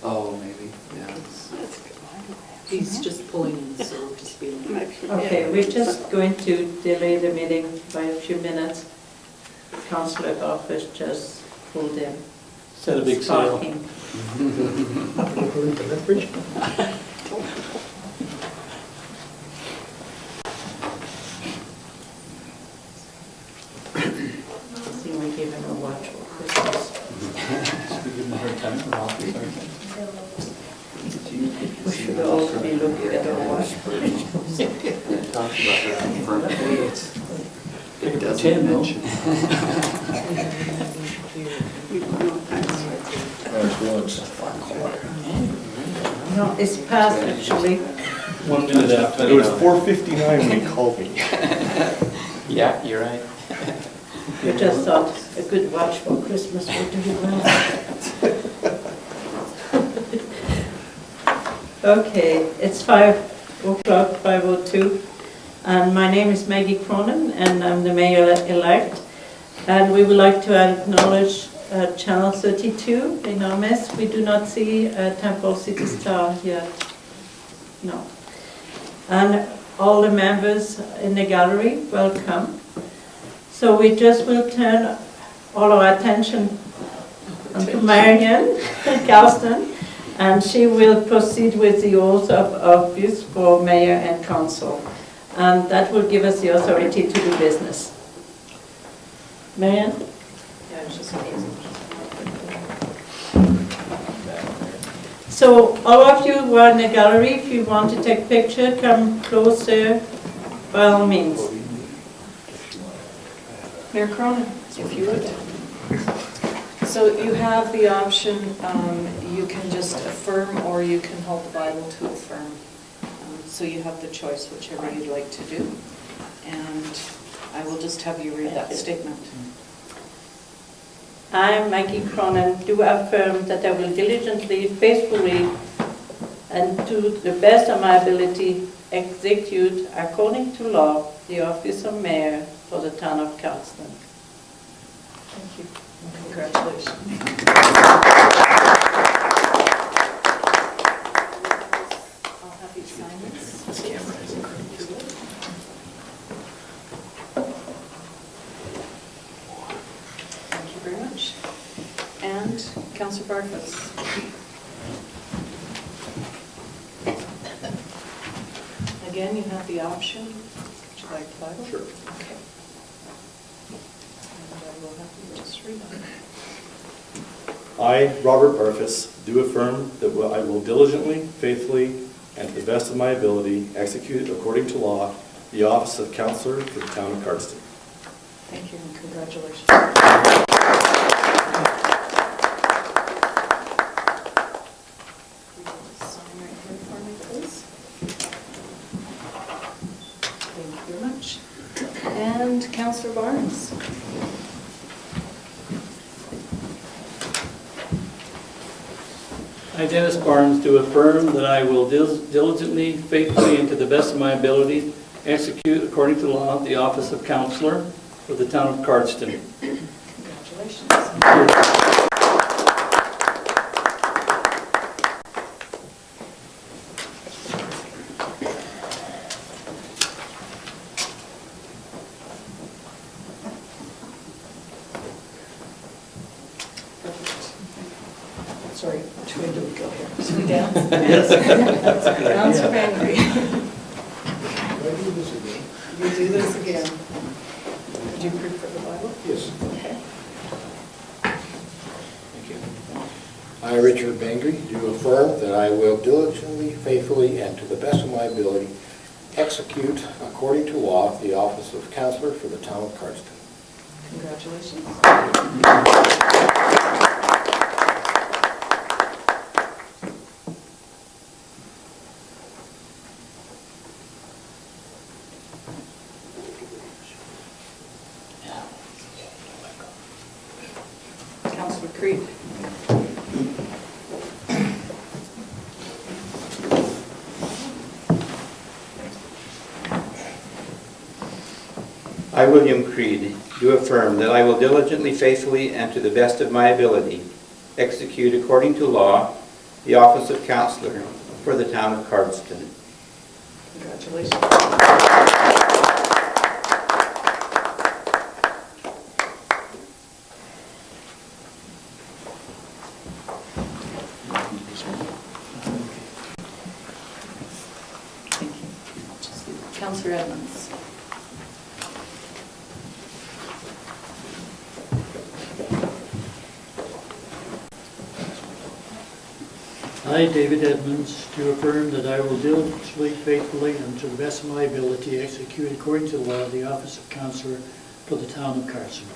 Oh, maybe, yeah. He's just pulling in, so we'll just be like. Okay, we're just going to delay the meeting by a few minutes. Councillor Barfuss just pulled in. Set a big sail. Sparking. See, we give him a watch for Christmas. Should we give them a hard time for office, aren't We should all be looking at our watch. I talked about that in front of me. It doesn't 10, though. mention. No, it's past actually. 1 minute after. It was 4:59 when he called me. Yeah, you're right. We just thought a good watch for Christmas would do well. Okay, it's 5 o'clock, 5:02, and my name is Maggie Kronen, and I'm the mayor-elect. And we would like to acknowledge Channel 32 in our midst. We do not see Temple City Star yet. No. And all the members in the gallery, welcome. So we just will turn all our attention onto Marian Carlson, and she will proceed with the oath of office for mayor and council. And that will give us the authority to do business. Marian? Yeah, it's just So all of you who are in the gallery, if you want to take a picture, come closer by all means. Mayor Kronen, if you would. So you have the option, you can just affirm or you can hold the Bible to affirm. So you have the choice, whichever you'd like to do. And I will just have you read that statement. I, Maggie Kronen, do affirm that I will diligently, faithfully, and to the best of my ability, execute, according to law, the office of mayor for the town of Cardston. Thank you. Congratulations. I'll have you sign this. This camera isn't great. Thank you very much. And Councillor Barfuss. Again, you have the option. Would you like the Bible? Sure. Okay. And I will have you just read it. I, Robert Barfuss, do affirm that I will diligently, faithfully, and to the best of my ability, execute according to law the office of Councillor for the town of Cardston. Thank you and congratulations. Sign right here for me, please. Thank you very much. And Councillor Barnes. I, Dennis Barnes, do affirm that I will diligently, faithfully, and to the best of my ability, execute according to law the office of councillor for the town of Cardston. Congratulations. Sorry, which way do we go here? Should we dance? Yes. Councillor Bengry. You do this again. Would you prefer the Bible? Yes. Okay. Thank you. I, Richard Bengry, do affirm that I will diligently, faithfully, and to the best of my ability execute, according to law, the office of councillor for the town of Cardston. Congratulations. Councillor Creed. I, William Creed, do affirm that I will diligently, faithfully, and to the best of my ability execute according to law the office of Councillor for the town of Cardston. Congratulations. Councillor Edmonds. I, David Edmonds, do affirm that I will diligently, faithfully, and to the best of my ability execute according to law the office of Councillor for the town of Carlson.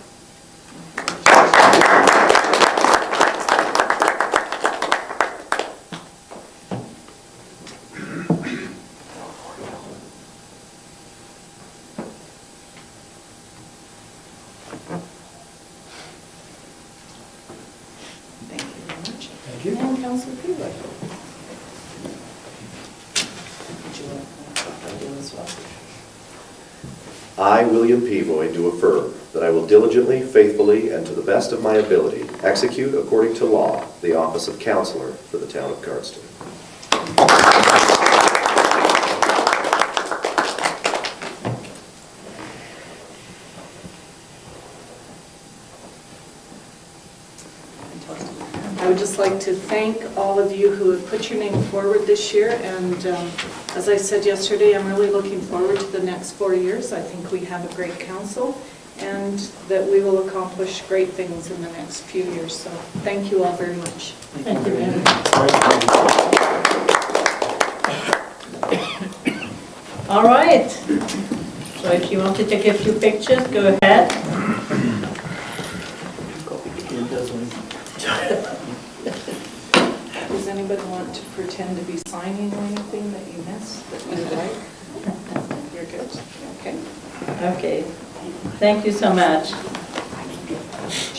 Thank you very much. Thank you. And Councillor Peavoy. Would you like to do as well? I, William Peavoy, do affirm that I will diligently, faithfully, and to the best of my ability execute according to law the office of Councillor for the town of Cardston. I would just like to thank all of you who have put your name forward this year, and as I said yesterday, I'm really looking forward to the next 4 years. I think we have a great council, and that we will accomplish great things in the next few years. So thank you all very much. Thank you very much. All right. So if you want to take a few pictures, go ahead. Does anybody want to pretend to be signing or anything that you missed that you would like? You're good? Okay. Okay. Thank you so much.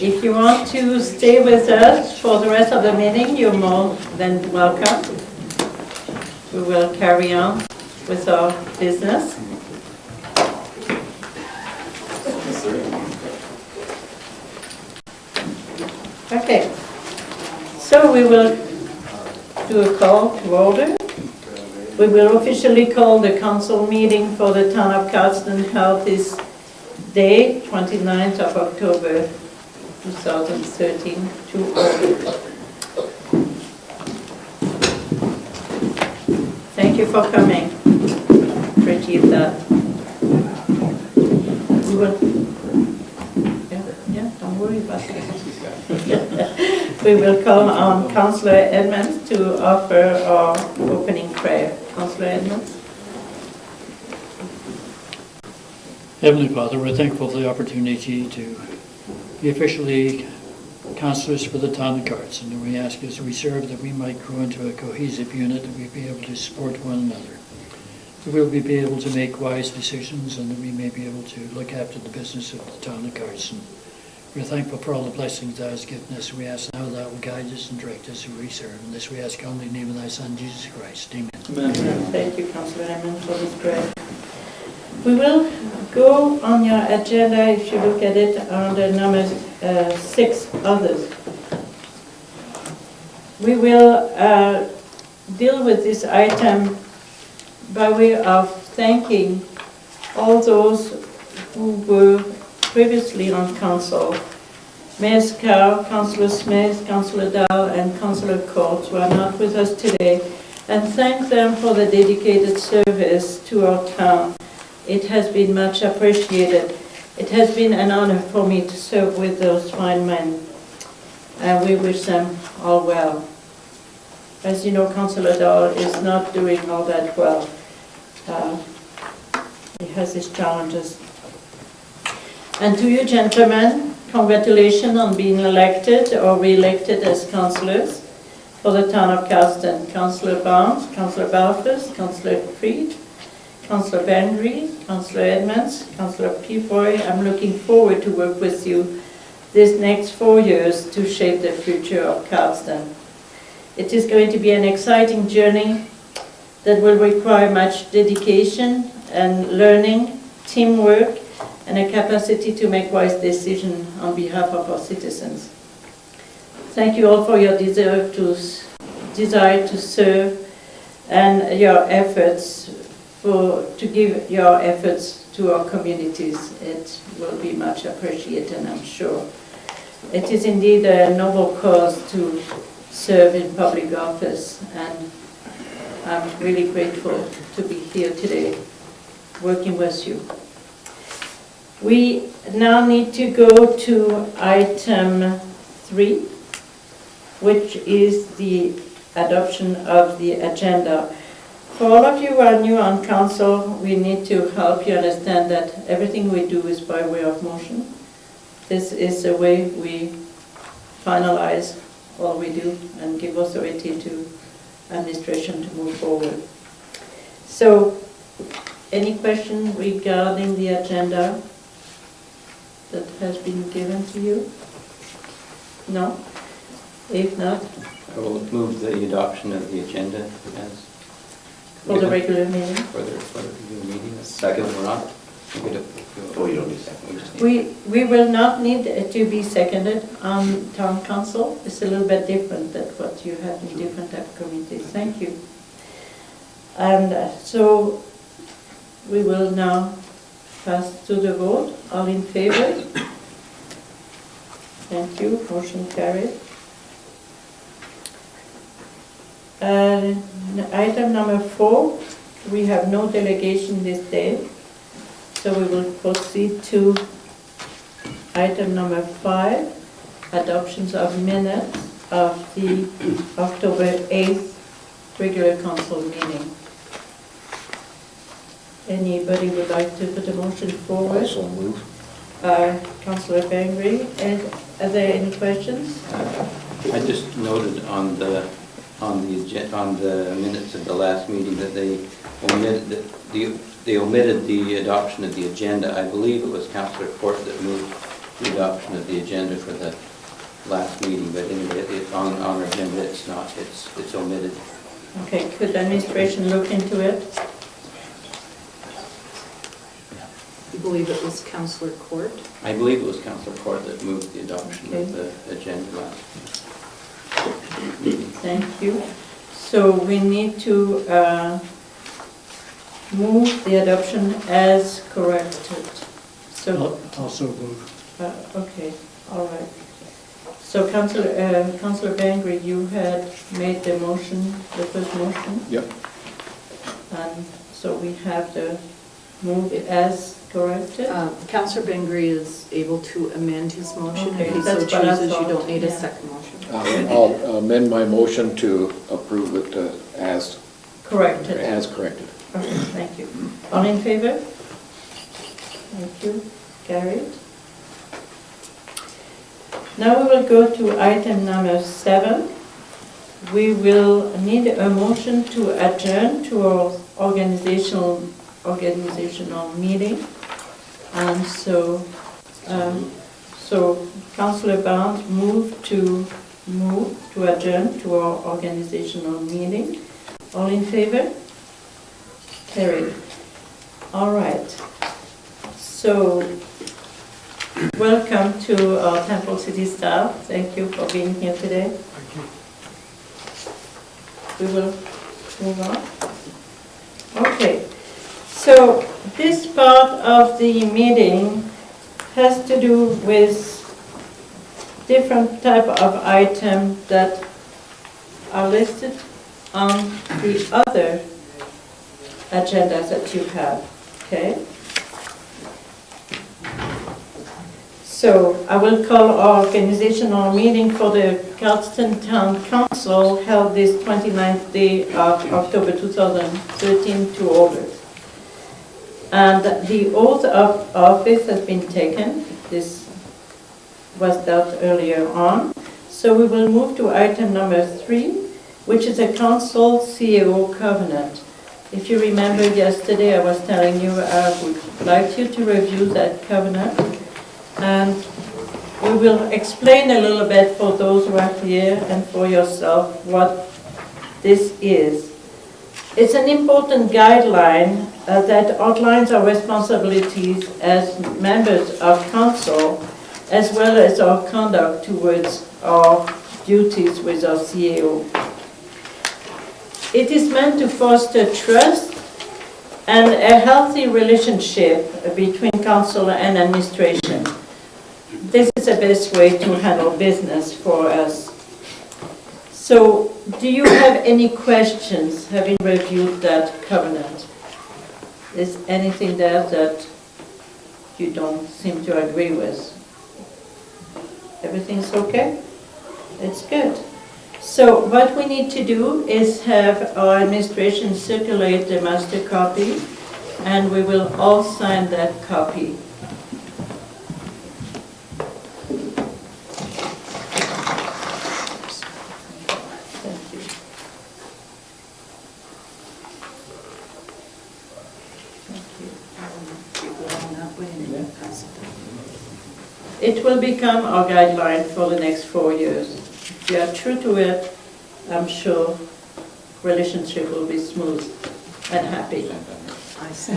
If you want to stay with us for the rest of the meeting, you're more than welcome. We will carry on with our business. Okay. So we will do a call to order. We will officially call the council meeting for the town of Cardston held this day, 29th of October 2013, to order. Thank you for coming. Appreciate that. We will, yeah, don't worry about it. We will call on Councillor Edmonds to offer our opening prayer. Councillor Edmonds. Heavenly Father, we're thankful for the opportunity to be officially councillors for the town of Carlson, and we ask as we serve that we might grow into a cohesive unit, that we be able to support one another, that we'll be able to make wise decisions, and that we may be able to look after the business of the town of Carlson. We're thankful for all the blessings thou hast given us. We ask now that will guide us and direct us who we serve. And this we ask only in the name of thy Son, Jesus Christ. Amen. Amen. Thank you, Councillor Edmonds, for this prayer. We will go on your agenda, if you look at it, under number 6, others. We will deal with this item by way of thanking all those who were previously on council, Mayor Scow, Councillor Smith, Councillor Dahl, and Councillor Coates, who are not with us today, and thank them for the dedicated service to our town. It has been much appreciated. It has been an honor for me to serve with those fine men, and we wish them all well. As you know, Councillor Dahl is not doing all that well. He has his challenges. And to you gentlemen, congratulations on being elected or re-elected as councillors for the town of Cardston. Councillor Barnes, Councillor Barfuss, Councillor Creed, Councillor Bengry, Councillor Edmonds, Councillor Peavoy. I'm looking forward to work with you these next 4 years to shape the future of Cardston. It is going to be an exciting journey that will require much dedication and learning, teamwork, and a capacity to make wise decisions on behalf of our citizens. Thank you all for your desire to serve and your efforts to give your efforts to our communities. It will be much appreciated, I'm sure. It is indeed a noble cause to serve in public office, and I'm really grateful to be here today working with you. We now need to go to item 3, which is the adoption of the agenda. For all of you who are new on council, we need to help you understand that everything we do is by way of motion. This is the way we finalize all we do and give authority to administration to move forward. So, any question regarding the agenda that has been given to you? No? If not, I will move the adoption of the agenda as for the regular meeting. For the regular meeting. Second. We're not. Oh, you don't need that. We just need- We will not need it to be seconded on town council. It's a little bit different than what you have in different type of committees. Thank you. And so we will now pass to the vote. All in favor? Thank you. Motion carried. Item number 4, we have no delegation this day. So we will proceed to item number 5, adoptions of minutes of the October 8th regular council meeting. Anybody would like to put a motion forward? Also move. Councillor Bengry, and are there any questions? I just noted on the minutes of the last meeting that they omitted the adoption of the agenda. I believe it was Councillor Court that moved the adoption of the agenda for the last meeting, but anyway, on our agenda it's not. It's omitted. Okay, could administration look into it? You believe it was Councillor Court? I believe it was Councillor Court that moved the adoption of the agenda last meeting. Thank you. So we need to move the adoption as corrected. So, Also move. okay, all right. So Councillor Bengry, you had made the motion, the first motion? Yep. And so we have to move it as corrected? Councillor Bengry is able to amend his motion. Okay, If he so that's what I chooses, you thought, don't need a yeah. second motion. I'll amend my motion to approve it as Corrected. corrected. Okay, thank you. All in favor? Thank you. Carried. Now we will go to item number 7. We will need a motion to adjourn to our organizational meeting. And so Councillor Barnes moved to adjourn to our organizational meeting. All in favor? Carried. All right. So, welcome to our Temple City staff. Thank you for being here today. Thank you. We will move on. Okay. So, this part of the meeting has to do with different type of items that are listed on the other agendas that you have, okay? So I will call our organizational meeting for the Cardston Town Council held this 29th day of October 2013 to order. And the oath of office has been taken. This was dealt earlier on. So we will move to item number 3, which is a council CEO covenant. If you remember yesterday, I was telling you I would like you to review that covenant. And we will explain a little bit for those who are here and for yourself what this is. It's an important guideline that outlines our responsibilities as members of council, as well as our conduct towards our duties with our CAO. It is meant to foster trust and a healthy relationship between council and administration. This is the best way to handle business for us. So, do you have any questions, having reviewed that covenant? Is anything there that you don't seem to agree with? Everything's okay? It's good. So what we need to do is have our administration circulate the master copy, and we will all sign that copy. Thank you. Thank you. You go on that way and then pass it down. It will become our guideline for the next 4 years. If you are true to it, I'm sure relationship will be smooth and happy. I see.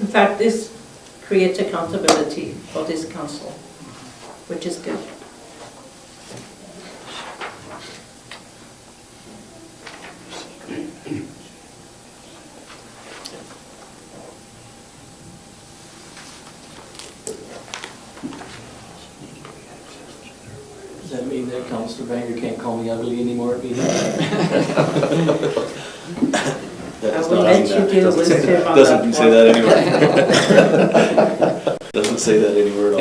In fact, this creates accountability for this council, which is good. Does that mean that Councillor Bengry can't call me ugly anymore at meetings? I will let you deal with him on that Doesn't say one. that anywhere. Doesn't say that anywhere at all.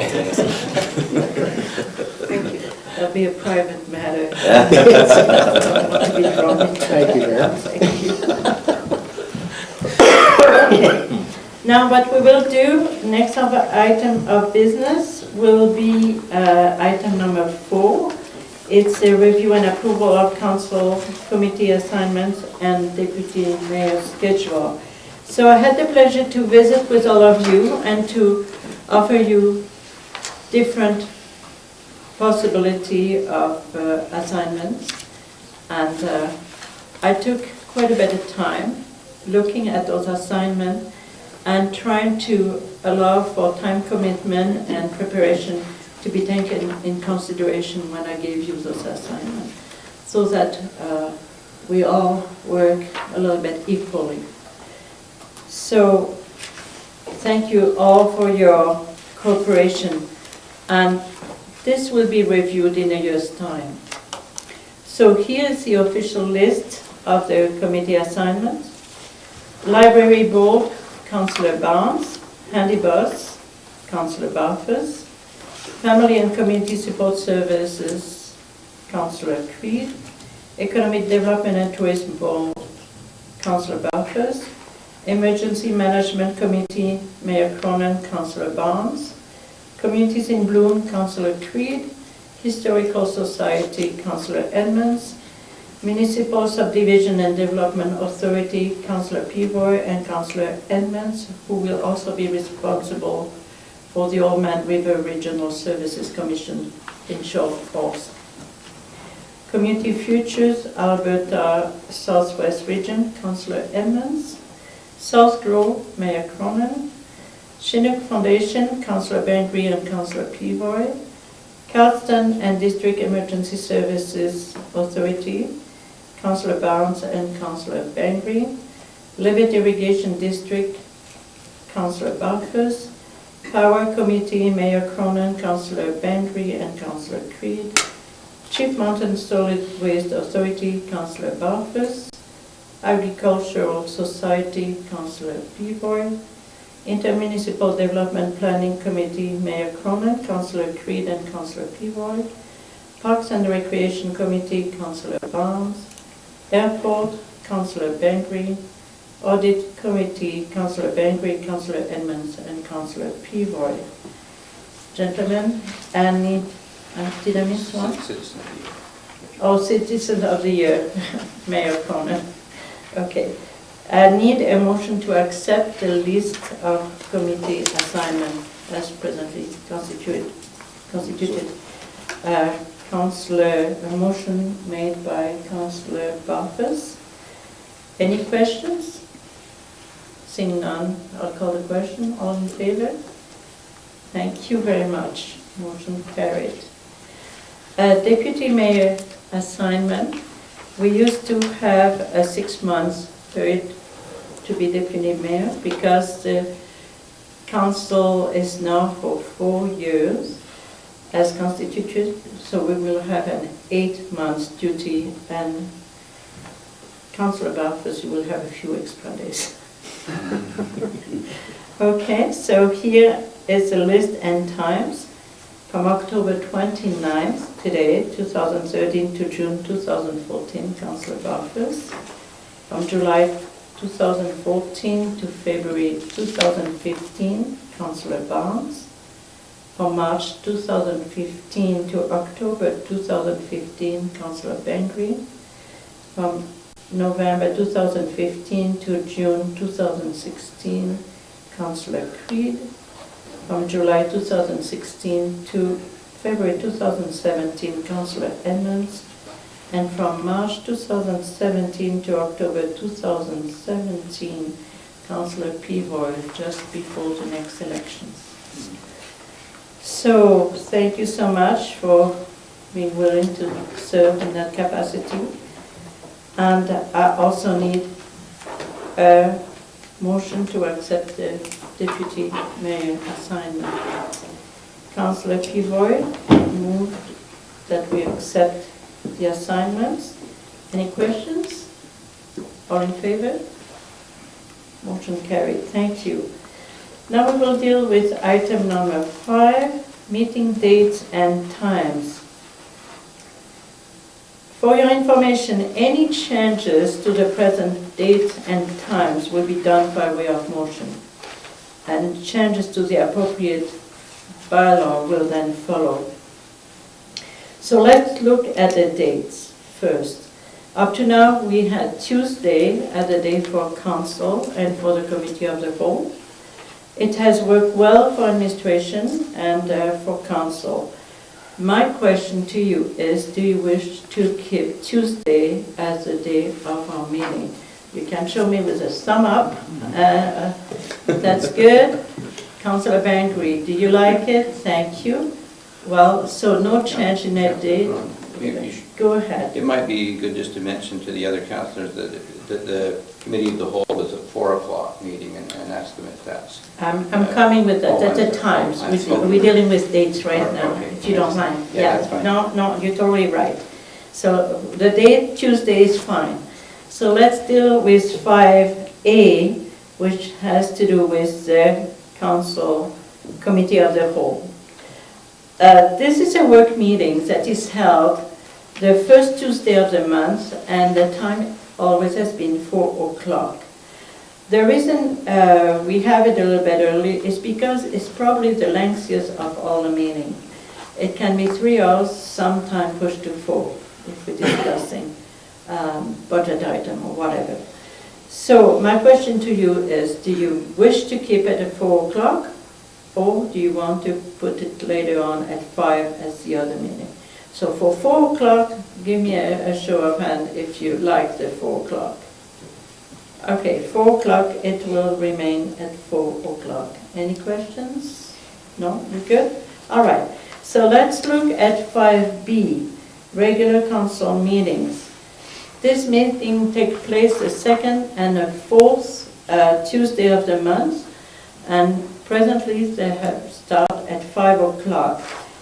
Thank you. That'll be a private matter. Thank you, Mayor. Thank you. Okay. Now what we will do, next item of business will be item number 4. It's a review and approval of council committee assignments and deputy mayor schedule. So I had the pleasure to visit with all of you and to offer you different possibility of assignments. And I took quite a bit of time looking at those assignments and trying to allow for time commitment and preparation to be taken in consideration when I gave you those assignments, so that we all work a little bit equally. So thank you all for your cooperation, and this will be reviewed in a year's time. So here's the official list of the committee assignments. Library Board, Councillor Barnes. Handy Bus, Councillor Barfuss. Family and Community Support Services, Councillor Creed. Economic Development and Tourism Board, Councillor Barfuss. Emergency Management Committee, Mayor Kronen, Councillor Barnes. Communities in Bloom, Councillor Creed. Historical Society, Councillor Edmonds. Municipal Subdivision and Development Authority, Councillor Peavoy and Councillor Edmonds, who will also be responsible for the Old Man River Regional Services Commission, in short, FORCE. Community Futures, Alberta Southwest Region, Councillor Edmonds. South Grove, Mayor Kronen. Chinook Foundation, Councillor Bengry and Councillor Peavoy. Cardston and District Emergency Services Authority, Councillor Barnes and Councillor Bengry. Levitt Irrigation District, Councillor Barfuss. Power Committee, Mayor Kronen, Councillor Bengry and Councillor Creed. Chief Mountain Solid Waste Authority, Councillor Barfuss. Agricultural Society, Councillor Peavoy. Intermunicipal Development Planning Committee, Mayor Kronen, Councillor Creed and Councillor Peavoy. Parks and Recreation Committee, Councillor Barnes. Airport, Councillor Bengry. Audit Committee, Councillor Bengry, Councillor Edmonds and Councillor Peavoy. Gentlemen, and did I miss one? Citizen of the Year. Oh, Citizen of the Year, Mayor Kronen. Okay. I need a motion to accept the list of committee assignment as presently constituted. Councillor, a motion made by Councillor Barfuss. Any questions? Seeing none, I'll call the question. All in favor? Thank you very much. Motion carried. Deputy Mayor assignment. We used to have a 6 months period to be Deputy Mayor because the council is now for 4 years as constituted, so we will have an 8 months duty, and Councillor Barfuss, you will have a few extra days. Okay, so here is the list and times from October 29th, today, 2013 to June 2014, Councillor Barfuss. From July 2014 to February 2015, Councillor Barnes. From March 2015 to October 2015, Councillor Bengry. From November 2015 to June 2016, Councillor Creed. From July 2016 to February 2017, Councillor Edmonds. And from March 2017 to October 2017, Councillor Peavoy, just before the next elections. So, thank you so much for being willing to serve in that capacity. And I also need a motion to accept the Deputy Mayor assignment. Councillor Peavoy moved that we accept the assignments. Any questions? All in favor? Motion carried. Thank you. Now we will deal with item number 5, meeting dates and times. For your information, any changes to the present dates and times will be done by way of motion, and changes to the appropriate bylaw will then follow. So let's look at the dates first. Up to now, we had Tuesday as a day for council and for the committee of the whole. It has worked well for administration and for council. My question to you is, do you wish to keep Tuesday as the day of our meeting? You can show me with a thumb up. That's good. Councillor Bengry, do you like it? Thank you. Well, so no change in that date. Go ahead. It might be good just to mention to the other councillors that the committee of the whole is a 4 o'clock meeting, and ask them if that's... I'm coming with that. That's the times. We're dealing with dates right now, Okay. if you don't mind. Yeah, that's fine. No, you're totally right. So the date Tuesday is fine. So let's deal with 5A, which has to do with the council committee of the whole. This is a work meeting that is held the first Tuesday of the month, and the time always has been 4 o'clock. The reason we have it a little bit early is because it's probably the lengthiest of all the meetings. It can be 3 hours, sometimes pushed to 4, if we're discussing budget item or whatever. So my question to you is, do you wish to keep it at 4 o'clock, or do you want to put it later on at 5 as the other meeting? So for 4 o'clock, give me a show of hand if you like the 4 o'clock. Okay, 4 o'clock, it will remain at 4 o'clock. Any questions? No? You good? All right. So let's look at 5B, regular council meetings. This meeting takes place the 2nd and the 4th Tuesday of the month, and Presently, they have start at 5 o'clock.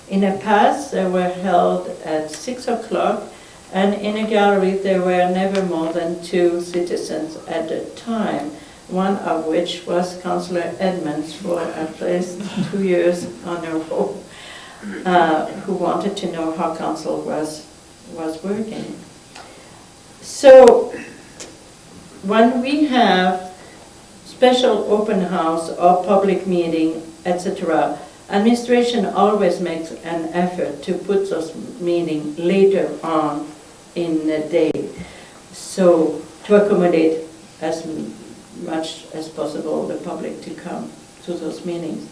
In the past, they were held at 6 o'clock, and in a gallery there were never more than 2 citizens at a time, one of which was Councillor Edmonds for at least 2 years on a row, who wanted to know how council was working. So when we have special open house or public meeting, etc., administration always makes an effort to put those meetings later on in the day, so to accommodate as much as possible the public to come to those meetings.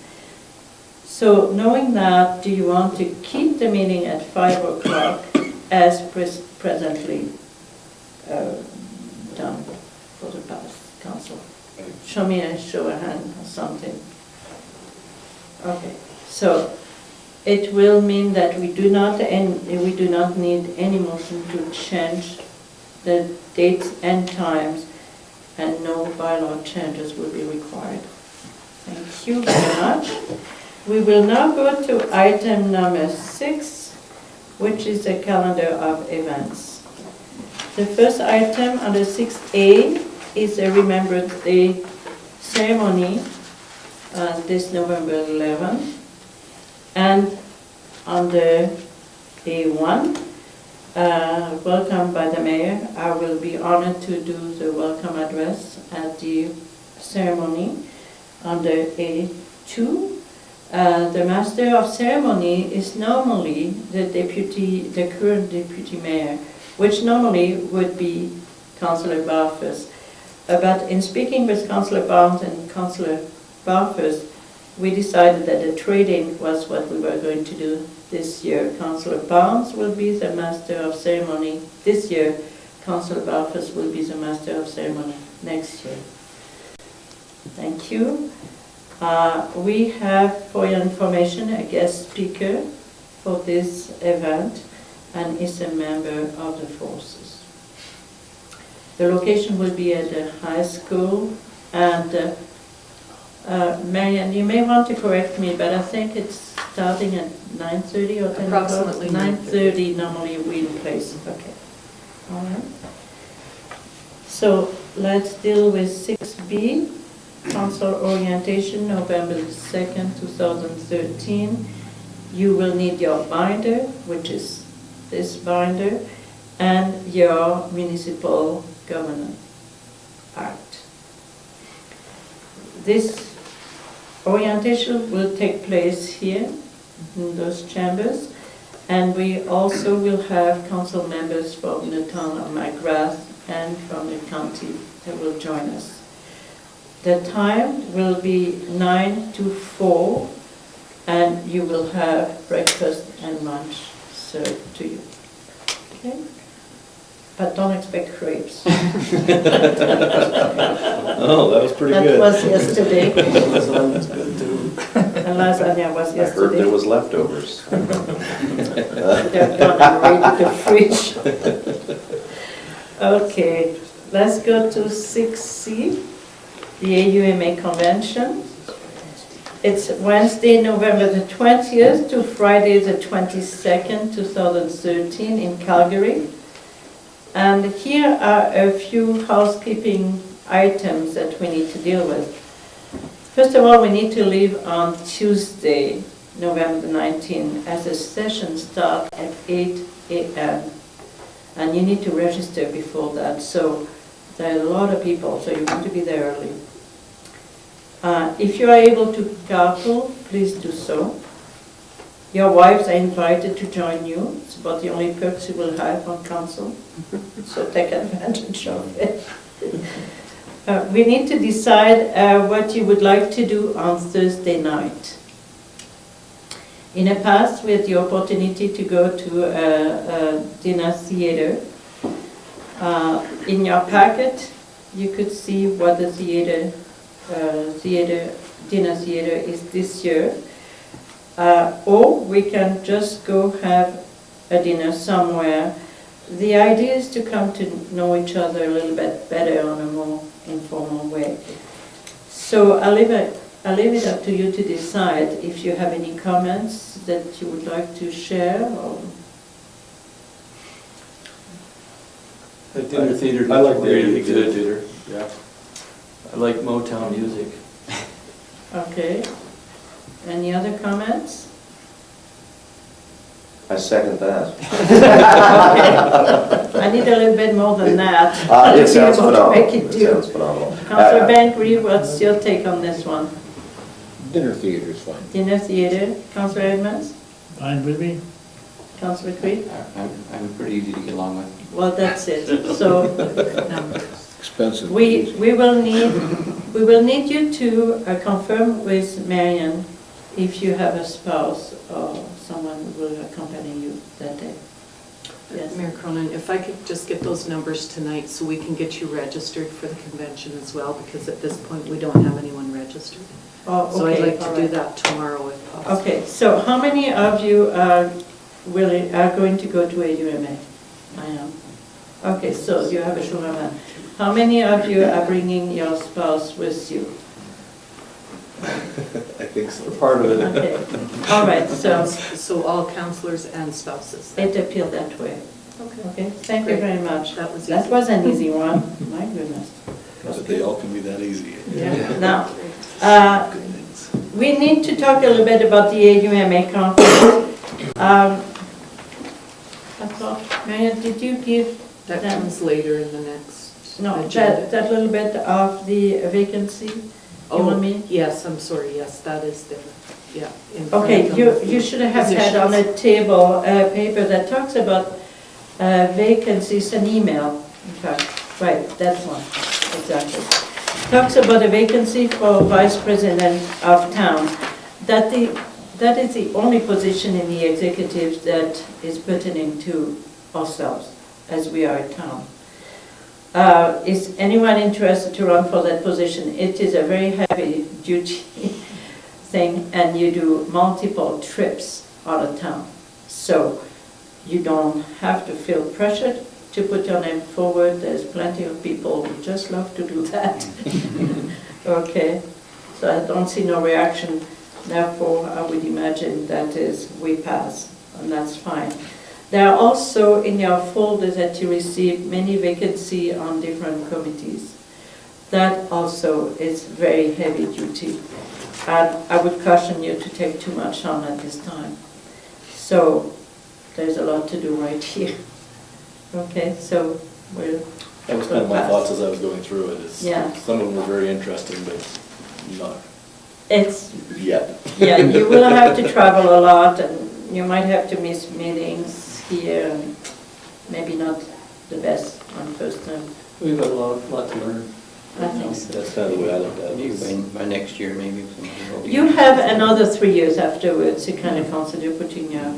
So knowing that, do you want to keep the meeting at 5 o'clock as presently done for the past council? Show me a show of hand or something. Okay, so it will mean that we do not need any motion to change the dates and times, and no bylaw changes will be required. Thank you very much. We will now go to item number 6, which is the calendar of events. The first item under 6A is a Remembrance Day ceremony this November 11th. And under A1, welcome by the mayor. I will be honored to do the welcome address at the ceremony. Under A2, the master of ceremony is normally the current deputy mayor, which normally would be Councillor Barfuss. But in speaking with Councillor Barnes and Councillor Barfuss, we decided that the trading was what we were going to do this year. Councillor Barnes will be the master of ceremony this year. Councillor Barfuss will be the master of ceremony next year. Thank you. We have, for your information, a guest speaker for this event, and is a member of the forces. The location will be at the high school, and Marian, you may want to correct me, but I think it's starting at 9:30 or 10 o'clock? Approximately 9:30 normally we in place. Okay. All right. So let's deal with 6B, council orientation, November 2nd, 2013. You will need your binder, which is this binder, and your municipal governance act. This orientation will take place here in those chambers, and we also will have council members from the town of McGrath and from the county that will join us. The time will be 9 to 4, and you will have breakfast and lunch served to you. Okay? But don't expect crepes. Oh, that was pretty good. That was yesterday. That's good too. And lasagna was I heard yesterday. there was leftovers. They're gone right in the fridge. Okay, let's go to 6C, the AUMA convention. It's Wednesday, November the 20th to Friday the 22nd, 2013 in Calgary. And here are a few housekeeping items that we need to deal with. First of all, we need to leave on Tuesday, November 19th, as the session starts at 8 a.m. And you need to register before that. So there are a lot of people, so you want to be there early. If you are able to carpool, please do so. Your wives are invited to join you. It's about the only perks you will have on council. So take advantage of it. We need to decide what you would like to do on Thursday night. In the past, we had the opportunity to go to a dinner theater. In your packet, you could see what the dinner theater is this year. Or we can just go have a dinner somewhere. The idea is to come to know each other a little bit better on a more informal way. So I'll leave I'll leave it up to you to decide if you have any comments that you would like to share or... The dinner theater. I like the really idea good. of theater, yeah. I like Motown music. Okay. Any other comments? I second that. I need a little bit more than that. It sounds To be able to phenomenal. make it It do. sounds phenomenal. Councillor Bengry, what's your take on this one? Dinner theater is fine. Dinner theatre, Councillor Edmonds, Fine with me? Councillor Creed? I'm pretty easy to get along with. Well, that's it. So Expensive. we will need you to confirm with Marian if you have a spouse or someone who will accompany you that day. Yes. Mayor Kronen, if I could just get those numbers tonight so we can get you registered for the convention as well, because at this point, we don't have anyone registered. Oh, So I'd okay, like to all do right. that tomorrow if possible. Okay, so how many of you are going to go to AUMA? I am. Okay, so you have a sugar man. How many of you are bringing your spouse with you? I think so. Part of it. Okay, all right, so So all councillors and spouses. it appeared that way. Okay. Okay, thank you Great. very much. That was That easy. was an easy one, my goodness. But they all can be that easy. Yeah. Now, Good things. we need to talk a little bit about the AUMA conference. I thought, Marian, did you give That them- comes later in the next No, agenda. that little bit of the vacancy, you want me? Yes, I'm sorry, yes, that is there, yeah. in front Okay, of you the should have had on positions. a table a paper that talks about vacancies, an email, in fact, right, that one, exactly. Talks about a vacancy for vice president of town. That is the only position in the executive that is pertaining to ourselves, as we are a town. Is anyone interested to run for that position? It is a very heavy duty thing, and you do multiple trips out of town. So you don't have to feel pressured to put your name forward. There's plenty of people who just love to do that. Okay, so I don't see no reaction. Therefore, I would imagine that is, we pass, and that's fine. There are also in your folder that you receive many vacancies on different committees. That also is very heavy duty. And I would caution you to take too much on at this time. So there's a lot to do right here. Okay, so we'll... That was kind of my thoughts as I was going through it. Is Yeah. Some of them were very interesting, but not It's, yet. yeah, you will have to travel a lot, and you might have to miss meetings here, and maybe not the best on first term. We've got a lot to learn. I think so. That's kind of the way I looked at Maybe it. by next year, maybe somebody will be. You have another 3 years afterwards to kind of consider putting Yeah.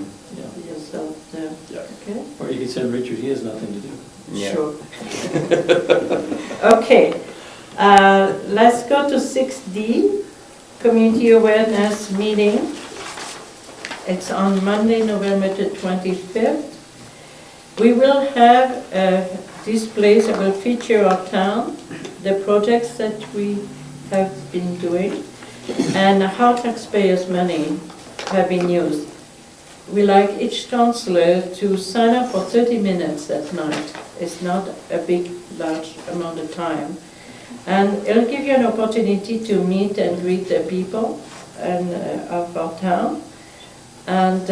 yourself there. Yeah. Okay? Or you could send Richard, he has nothing to do. Yeah. Sure. Okay, let's go to 6D, Community Awareness Meeting. It's on Monday, November the 25th. We will have displays that will feature our town, the projects that we have been doing, and how taxpayers' money have been used. We like each councillor to sign up for 30 minutes that night. It's not a big, large amount of time. And it'll give you an opportunity to meet and greet the people and, of our town. And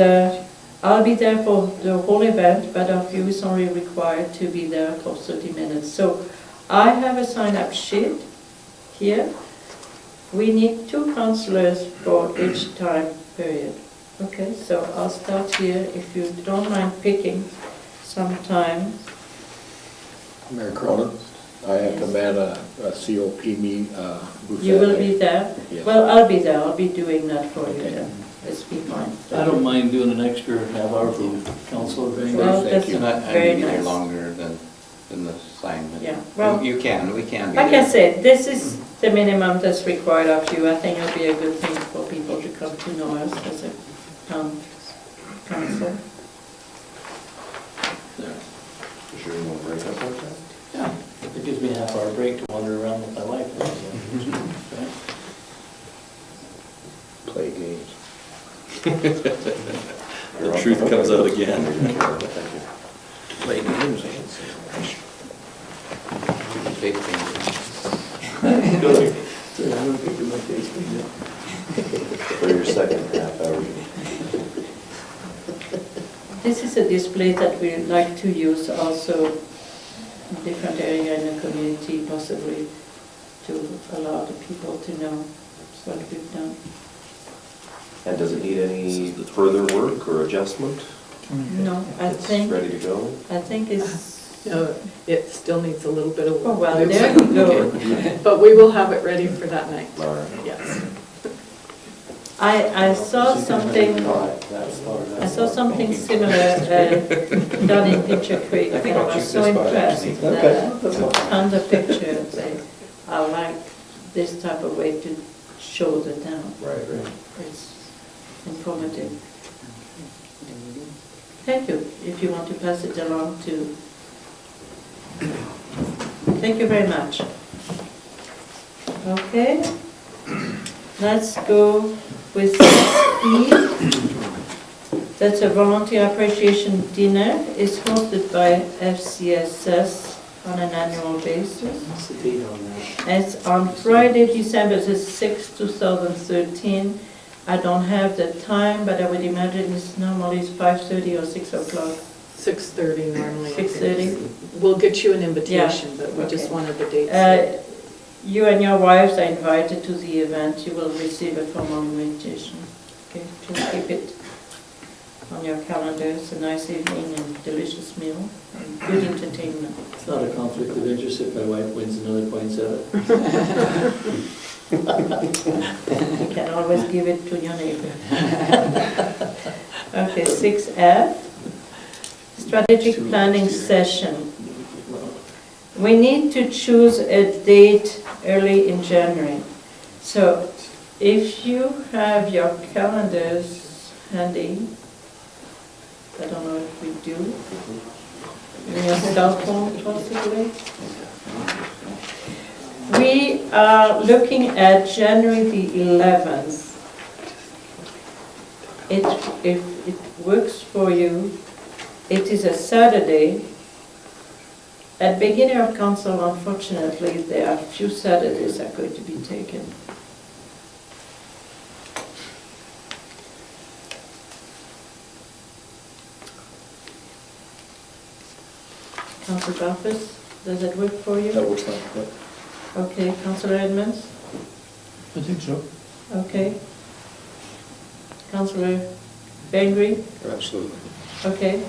I'll be there for the whole event, but of you is only required to be there for 30 minutes. So I have a sign-up sheet here. We need 2 councillors for each time period. Okay, so I'll start here, if you don't mind picking some time. Mayor Cronin, I have to man a COP booth. You will that be day. there? Yes. Well, I'll be there, I'll be doing that for you Okay. then. Let's be fine. I don't mind doing an extra half hour for Councillor Bengry. Well, Thank that's you. I'm not, very I'm here nice. longer than the sign, but Yeah, well, we can be like I there. said, this is the minimum that's required of you. I think it'll be a good thing for people to come to know us as a town council. Sure you want to break up like that? Yeah, it gives me a half hour break to wander around with my wife. play games. The truth comes out again. Thank you. Play games, eh? Fake thing. For your second half hour. This is a display that we like to use also in different area in the community, possibly to allow the people to know what we've done. And does it need any further work or adjustment? No, I It's think ready to go? it's, no, it still needs a little bit of Oh, work. well, there you go. But we will have it ready for that night, All right. yes. I saw something similar done in Pitcher Creek, and I was so impressed that tons of pictures. I like this type of way to show the town. Right. It's informative. Thank you, if you want to pass it along to... Thank you very much. Okay, let's go with E. That's a volunteer appreciation dinner. It's hosted by FCSS on an annual basis. What's the date on that? It's on Friday, December the 6th, 2013. I don't have the time, but I would imagine it's normally 5:30 or 6 o'clock. 6:30 normally. 6:30? We'll get you an invitation, Yeah. but we just Okay. wanted the dates. You and your wives are invited to the event. You will receive a formal invitation. Okay, just keep it on your calendar. It's a nice evening and delicious meal and good entertainment. It's not a conflict of interest if my wife wins another poinsettia. You can always give it to your neighbor. Okay, 6F, strategic planning session. We need to choose a date early in January. So if you have your calendars handy, I don't know if we do, in your cell phone possibly. We are looking at January the 11th. If it works for you, it is a Saturday. At beginning of council, unfortunately, there are few Saturdays are going to be taken. Councillor Barfuss, does that work for you? That works fine. Yep. Okay, Councillor Edmonds? I think so. Okay. Councillor Bengry? Absolutely. Okay.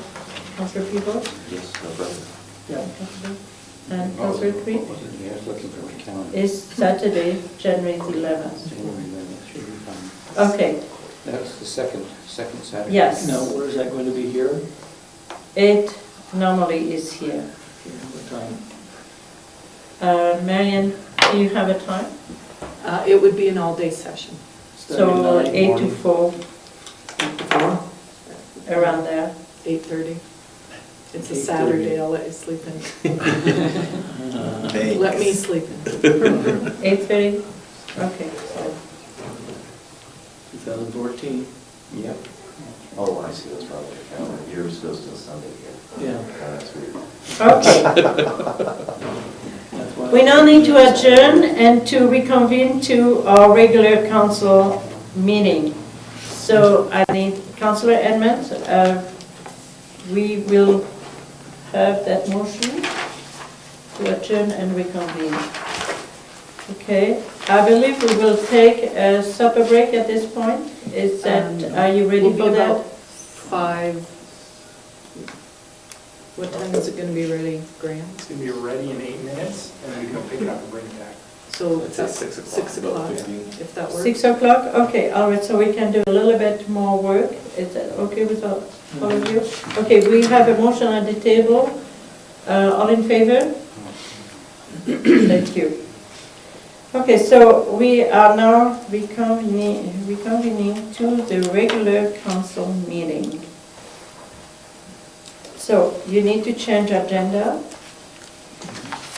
Councillor Peavoy? Yes, no problem. Yeah. Councillor. And Councillor Creed? What was it? Yeah, I was looking for my calendar. Is Saturday, January the 11th. Should be fine. Okay, That's the second Saturday. yes. Now, where is that going to be here? It normally is here. What time? Marian, do you have a time? It would be an all-day session. Starting So 9 8 to morning. 4, 8 to 4? around there. 8:30. It's a 8:30. Saturday, I'll let you sleep in. Let me sleep in. 8:30? Okay, so 2014. Yep. Oh, I see, that's probably a calendar. Yours goes to Sunday here. Yeah. That's weird. okay. That's why- We now need to adjourn and to reconvene to our regular council meeting. So I need Councillor Edmonds, we will have that motion to adjourn and reconvene. Okay, I believe we will take a supper break at this point. Is that, are you ready We'll for be that? about 5. What time is it going to be ready, Graham? It's going to be ready in 8 minutes, and then we can pick it up and bring it back. So I'd say 6 o'clock, 6 about o'clock, 15. if that works. 6 o'clock? Okay, all right, so we can do a little bit more work. Is that okay with all of you? Okay, we have a motion at the table. All in favor? Thank you. Okay, so we are now reconvening to the regular council meeting. So you need to change agenda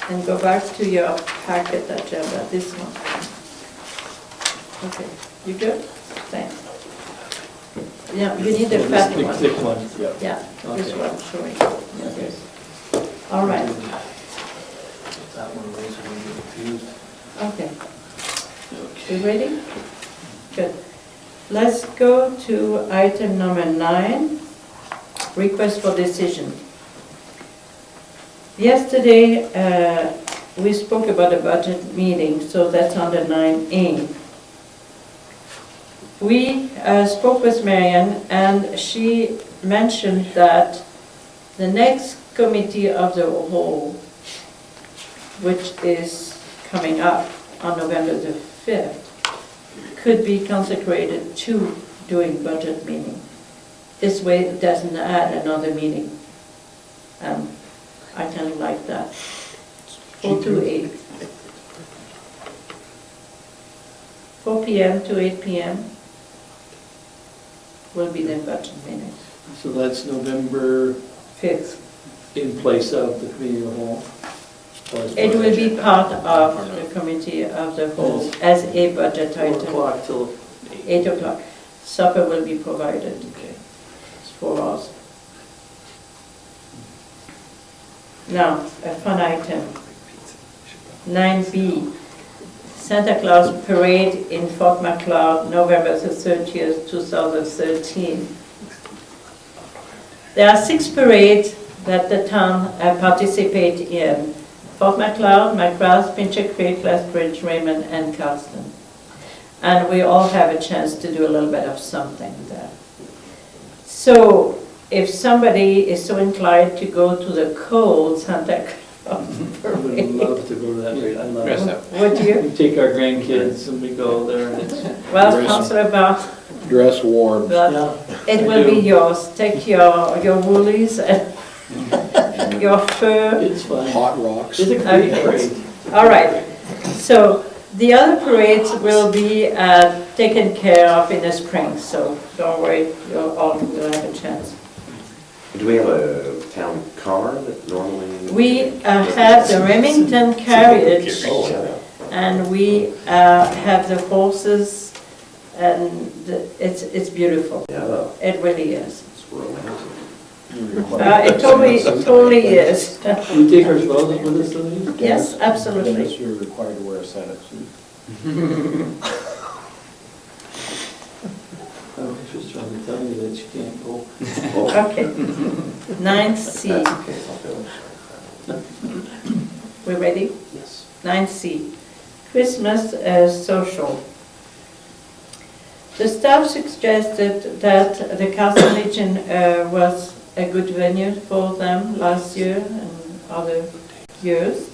and go back to your packet agenda, this one. Okay, you good? Thanks. Yeah, you need a fat Big one. thick one. Yeah, this Okay. one I'm showing. Okay. All right, That one was going to be confused. okay. You ready? Good. Let's go to item number 9, request for decision. Yesterday, we spoke about a budget meeting, so that's under 9A. We spoke with Marian, and she mentioned that the next committee of the whole, which is coming up on November the 5th, could be consecrated to doing budget meeting. This way it doesn't add another meeting. I kind of like that. 4 to 8. 4 p.m. to 8 p.m. will be the budget meeting. So that's November 5th. in place of the committee of the whole? Or as It part will of be part of the committee of the whole as a budget 4 item. o'clock till 8 o'clock. Supper will be provided Okay. for us. Now, a fun item. 9B, Santa Claus Parade in Fort MacLeod, November the 30th, 2013. There are 6 parades that the town participate in. Fort MacLeod, McGrath, Pincher Creek, Lethbridge, Raymond, and Cardston. And we all have a chance to do a little bit of something there. So, if somebody is so inclined to go to the cold Santa Claus I would Parade, love to go to that parade. I love Dress it. up. would you? We take our grandkids and we go there and it's. Well, Councillor Barfuss, Dress warm. Yeah, it I will be do. yours. Take your woolies and your fur. It's fun. Hot rocks. It's a great Okay. parade. All right. So the other parades will be taken care of in the spring, so don't worry, you'll all will have a chance. Do we have a town car that normally? We have the Remington carriage, Oh, yeah. and we have the horses, and it's beautiful. Yeah, It really is. it's romantic. It totally is. We take our spouses with us to these? Yes, absolutely. Dennis, you're required to wear a Santa suit. I was just trying to tell you that you can't go. Okay. 9C. That's okay, I'll do it. We ready? Yes. 9C, Christmas social. The staff suggested that the Carlson Legion was a good venue for them last year and other years.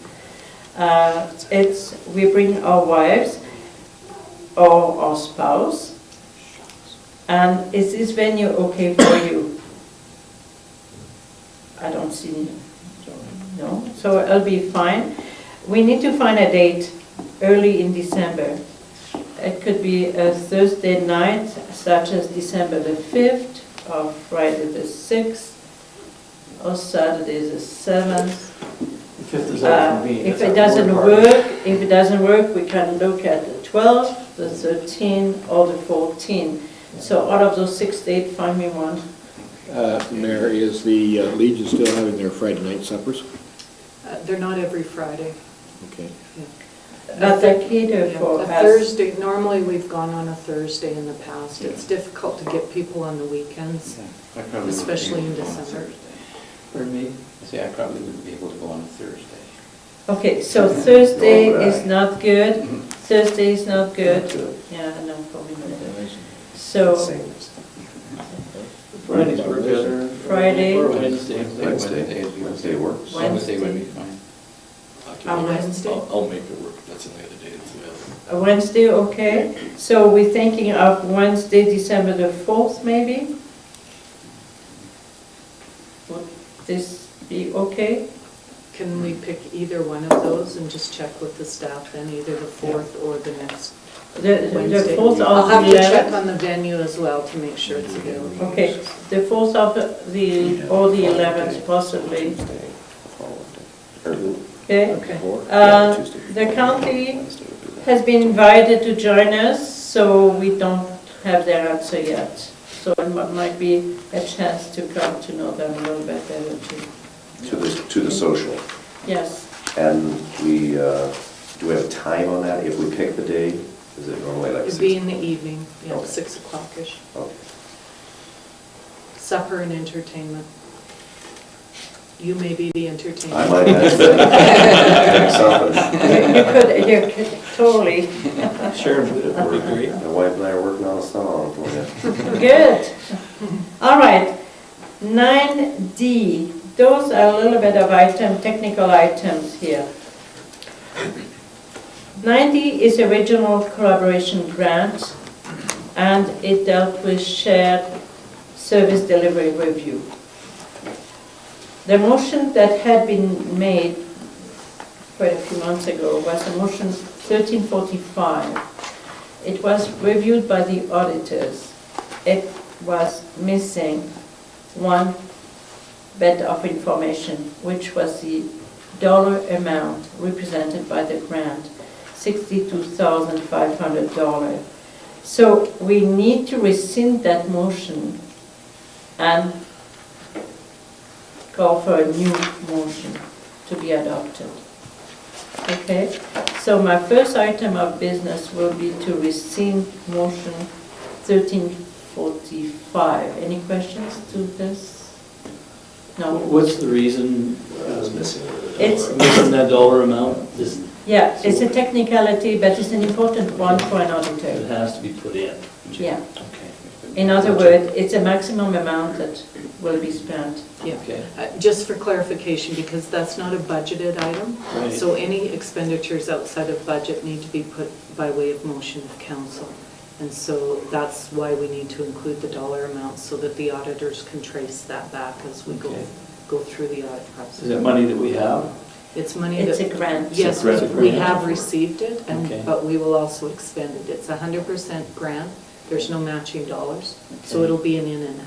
We bring our wives or our spouse. And is this venue okay for you? I don't see, no, so it'll be fine. We need to find a date early in December. It could be a Thursday night, such as December the 5th, or Friday the 6th, or Saturday the 7th. The 5th is out for me. If That's it our doesn't work work, we can look at the 12th, the 13th, or the 14th. So out of those 6 dates, find me one. Mayor, is the Legion still having their Friday night suppers? They're not every Friday. Okay. But they cater Yeah, for a us. Thursday, normally we've gone on a Thursday in the past. It's difficult to get people on the weekends, I probably wouldn't especially be in able to go on December. Thursday. For me, I say I probably wouldn't be able to go on a Thursday. Okay, so Thursday Nor would I. is not good. Thursday is not good. Good. Yeah, no, probably not. So Same. Fridays work better. Friday. Or Wednesday. Wednesday works. Wednesday would be fine. On Wednesday? I'll make it work, that's the only other day that's available. a Wednesday, okay. So we're thinking of Wednesday, December the 4th, maybe? Would this be okay? Can we pick either one of those and just check with the staff then, either the 4th or the next The Wednesday? 4th I'll of have the to check 11th? on the venue as well to make sure it's available. Okay, the 4th of or the 11th possibly, okay? Okay. The county has been invited to join us, so we don't have their answer yet. So it might be a chance to come to know them a little bit better too. To the social. Yes. And do we have time on that if we pick the day? Is it normally like It'd 6? be in the evening, yeah, Okay. 6 o'clock-ish. Okay. Supper and entertainment. You may be the entertainment. I might have something. You could totally. Sharon, would be great. My wife and I are working on a song for you. Good. All right. 9D. Those are a little bit of technical items here. 9D is a regional collaboration grant, and it dealt with shared service delivery review. The motion that had been made quite a few months ago was a motion 1345. It was reviewed by the auditors. It was missing one bit of information, which was the dollar amount represented by the grant, $62,500. So we need to rescind that motion and call for a new motion to be adopted. Okay, so my first item of business will be to rescind motion 1345. Any questions to this? No? What's the reason It's, missing that dollar amount? yeah, it's a technicality, but it's an important one for an It auditor. has to be put in. Yeah. Okay. In other words, it's a maximum amount that will be spent. Yeah. Okay. Just for clarification, because that's not a budgeted item, Right. so any expenditures outside of budget need to be put by way of motion of council. And so that's why we need to include the dollar amount, so that the auditors can trace that back as we Okay. go through the audit Is process. that money that we have? It's money It's that... a grant. Yes, It's a we grant. have received it, Okay. but we will also expend it. It's 100% grant, there's no matching dollars, so Okay. it'll be an in and out.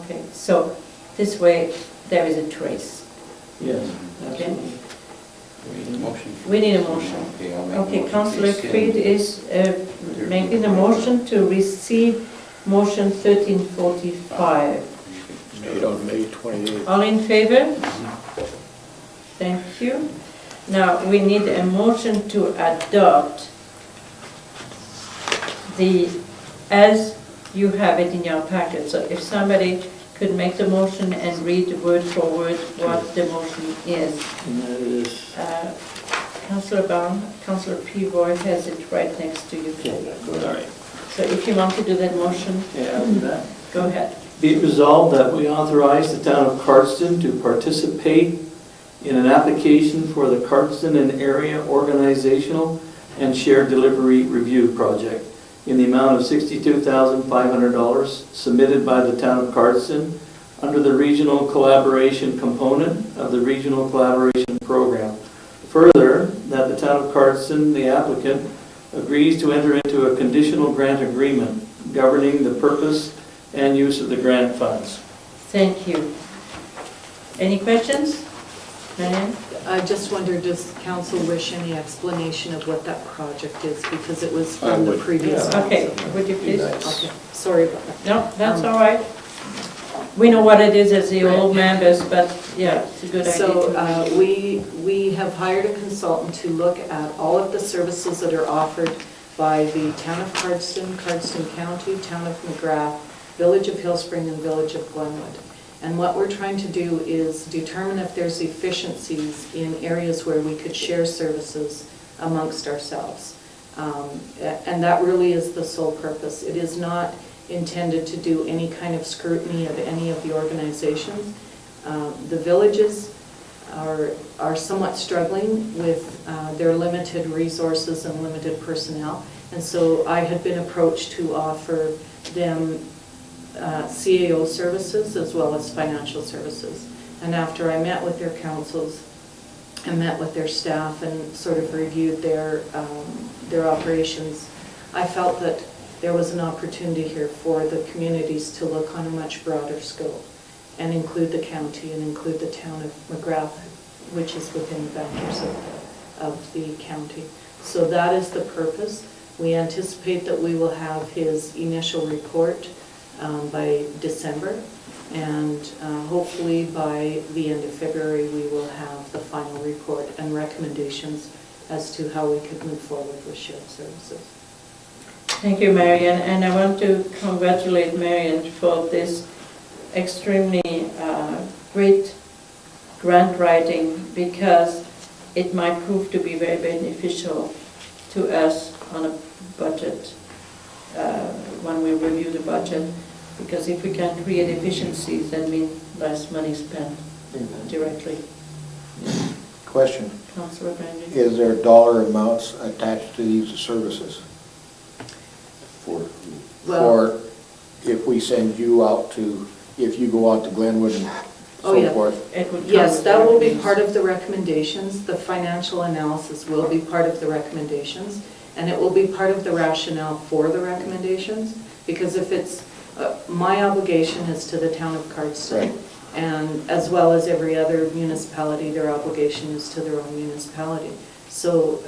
Okay, so this way there is a trace. Yes, Okay. absolutely. We need a motion. We need a motion. Okay, I'll make a Okay, motion to Councillor rescind. Creed is making a motion to receive motion 1345. Made on May 28th. All in favor? Thank you. Now, we need a motion to adopt as you have it in your packet. So if somebody could make the motion and read word for word what the motion is. And that is, Councillor Baum, Councillor Peavoy has it right next to you. all right. So if you want to do that motion, Yeah, I'll do that. go ahead. Be it resolved that we authorize the town of Cardston to participate in an application for the Cardston and Area Organizational and Shared Delivery Review Project in the amount of $62,500 submitted by the town of Cardston under the regional collaboration component of the Regional Collaboration Program. Further, that the town of Cardston, the applicant, agrees to enter into a conditional grant agreement governing the purpose and use of the grant funds. Thank you. Any questions? Marian? I just wonder, does council wish any explanation of what that project is? Because it was I from the would. previous Yeah. council. Okay, would you please? Okay, sorry about that. No, that's all right. We know what it is as the Right. old members, but yeah, it's a good idea. So to- we have hired a consultant to look at all of the services that are offered by the town of Cardston, Cardston County, town of McGrath, Village of Hillspring, and Village of Glenwood. And what we're trying to do is determine if there's efficiencies in areas where we could share services amongst ourselves. And that really is the sole purpose. It is not intended to do any kind of scrutiny of any of the organizations. The villages are somewhat struggling with their limited resources and limited personnel. And so I had been approached to offer them CAO services as well as financial services. And after I met with their councils and met with their staff and sort of reviewed their operations, I felt that there was an opportunity here for the communities to look on a much broader scope and include the county and include the town of McGrath, which is within the boundaries of the county. So that is the purpose. We anticipate that we will have his initial report by December, and hopefully by the end of February, we will have the final report and recommendations as to how we could move forward with shared services. Thank you, Marian, and I want to congratulate Marian for this extremely great grant writing, because it might prove to be very beneficial to us on a budget, when we review the budget, because if we can create efficiencies, that means less money spent directly. Question, Councillor Bengry? is there dollar amounts attached to these services? Well, For if we send you out to, if you go out to Glenwood and Oh, yeah. so forth? It would yes, cover that will be everything. part of the recommendations. The financial analysis will be part of the recommendations, and it will be part of the rationale for the recommendations, because if it's, my obligation is to the town of Cardston. Right. And as well as every other municipality, their obligation is to their own municipality. So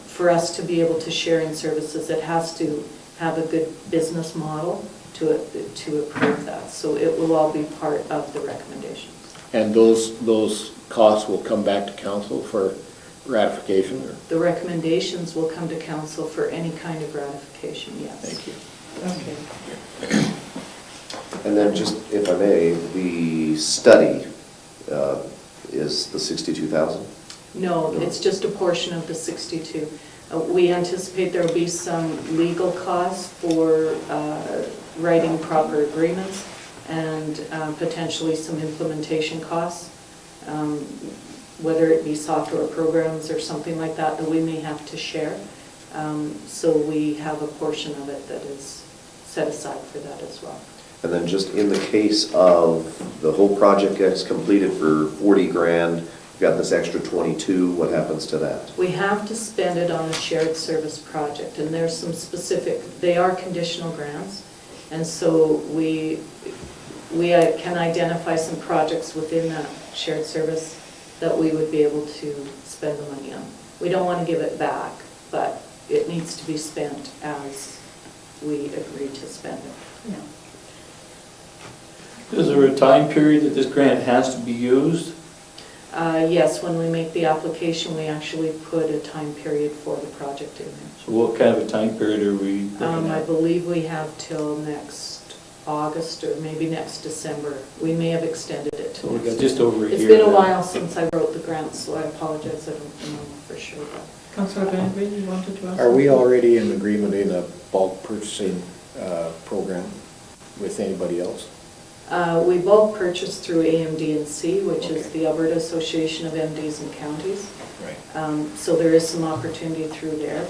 for us to be able to share in services, it has to have a good business model to approve that. So it will all be part of the recommendations. And those costs will come back to council for ratification? Or? The recommendations will come to council for any kind of ratification, yes. Thank you. Okay. And then just, if I may, the study is the 62,000? No, it's just a portion of the 62. We anticipate there will be some legal costs for writing proper agreements, and potentially some implementation costs, whether it be software programs or something like that that we may have to share. So we have a portion of it that is set aside for that as well. And then just in the case of the whole project gets completed for 40 grand, you've got this extra 22, what happens to that? We have to spend it on a shared service project, and there's some specific, they are conditional grants, and so we can identify some projects within that shared service that we would be able to spend the money on. We don't want to give it back, but it needs to be spent as we agree to spend it. Yeah. Is there a time period that this grant has to be used? Yes, when we make the application, we actually put a time period for the project in there. So what kind of a time period are we looking I at? believe we have till next August or maybe next December. We may have extended it So to we've next. got just over a year. It's been a then. while since I wrote the grant, so I apologize, I don't know for sure. But Councillor Bengry, you wanted to ask? Are we something? already in agreement in a bulk purchasing program with anybody else? we bulk purchase through AMD&C, which is Okay. the Alberta Association of MDs and Counties. Right. So there is some opportunity through there.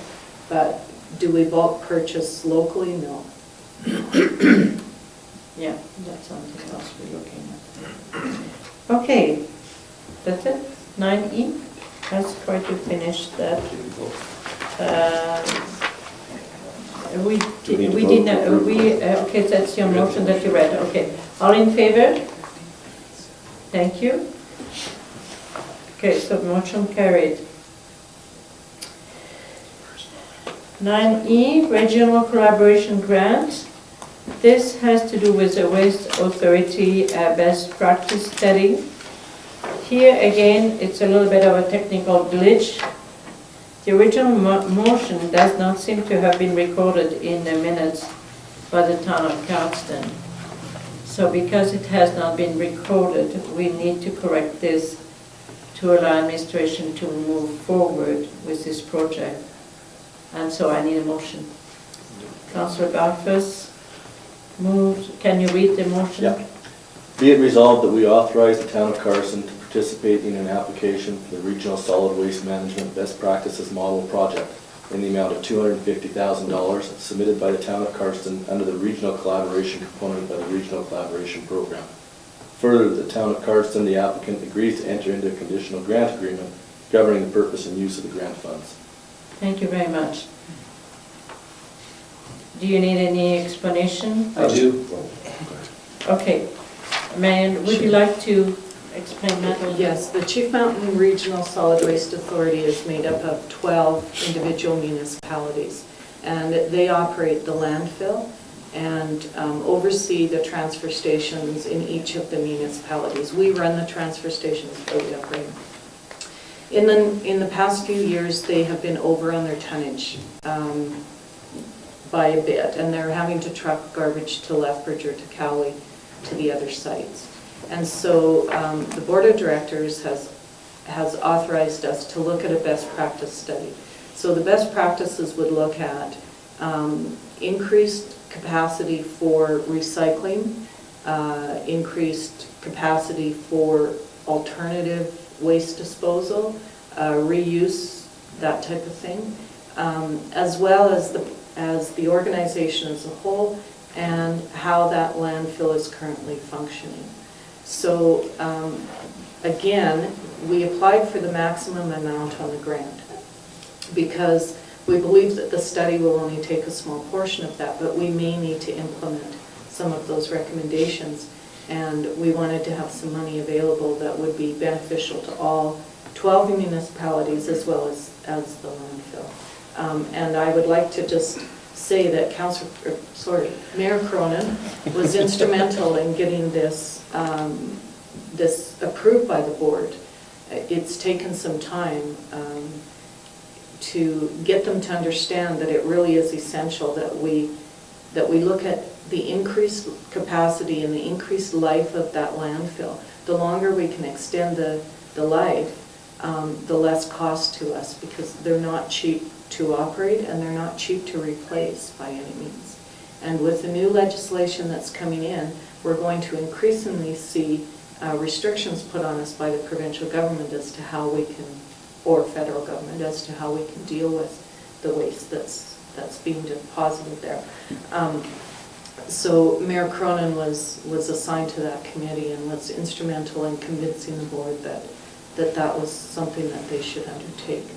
But do we bulk purchase locally? No. Yeah, that's something else we're looking at. Okay, that's it, 9E. Let's try to finish that. We Do we need to we vote did to not, approve? okay, that's your motion that you read, okay. All in favor? Thank you. Okay, so motion carried. 9E, Regional Collaboration Grant. This has to do with the Waste Authority best practice study. Here again, it's a little bit of a technical glitch. The original motion does not seem to have been recorded in the minutes by the town of Cardston. So because it has not been recorded, we need to correct this to allow administration to move forward with this project. And so I need a motion. Councillor Barfuss moved. Can you read the motion? Yeah. Be it resolved that we authorize the town of Carlson to participate in an application for the Regional Solid Waste Management Best Practices Model Project in the amount of $250,000 submitted by the town of Carlson under the Regional Collaboration component of the Regional Collaboration Program. Further, the town of Carlson, the applicant, agrees to enter into a conditional grant agreement governing the purpose and use of the grant funds. Thank you very much. Do you need any explanation? I do. Okay. Marian, would you like to explain that a little? Yes, the Chief Mountain Regional Solid Waste Authority is made up of 12 individual municipalities. and they operate the landfill and oversee the transfer stations in each of the municipalities. We run the transfer stations, but we operate them. In the past few years, they have been over on their tonnage by a bit, and they're having to truck garbage to Lethbridge or to Cowley to the other sites. And so the Board of Directors has authorized us to look at a best practice study. So the best practices would look at increased capacity for recycling, increased capacity for alternative waste disposal, reuse, that type of thing, as well as the organization as a whole and how that landfill is currently functioning. So again, we applied for the maximum amount on the grant because we believe that the study will only take a small portion of that, but we may need to implement some of those recommendations, and we wanted to have some money available that would be beneficial to all 12 municipalities as well as the landfill. And I would like to just say that Mayor Kronen was instrumental in getting this approved by the board. It's taken some time to get them to understand that it really is essential that we look at the increased capacity and the increased life of that landfill. The longer we can extend the life, the less cost to us, because they're not cheap to operate and they're not cheap to replace by any means. And with the new legislation that's coming in, we're going to increasingly see restrictions put on us by the provincial government as to how we can, or federal government, as to how we can deal with the waste that's being deposited there. So Mayor Kronen was assigned to that committee and was instrumental in convincing the board that was something that they should undertake.